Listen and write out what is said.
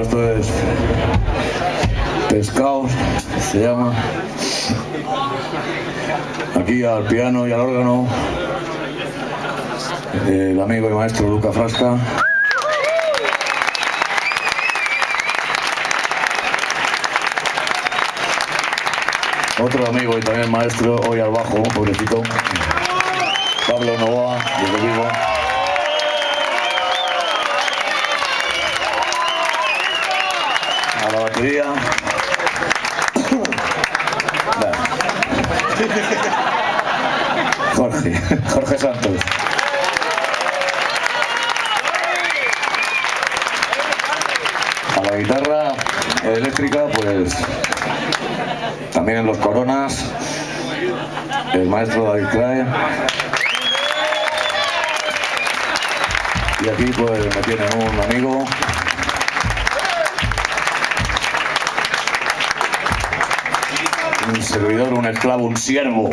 esto es Pescados, se llama. Aquí al piano y al órgano el amigo y maestro Luca Frasca. Otro amigo y también maestro, hoy al bajo, pobrecito, Pablo Novoa, desde Vigo. A la batería. Jorge Santos. A la guitarra eléctrica, pues también en los Coronas, el maestro David Crae. Y aquí pues me tienen un amigo, un servidor, un esclavo, un siervo.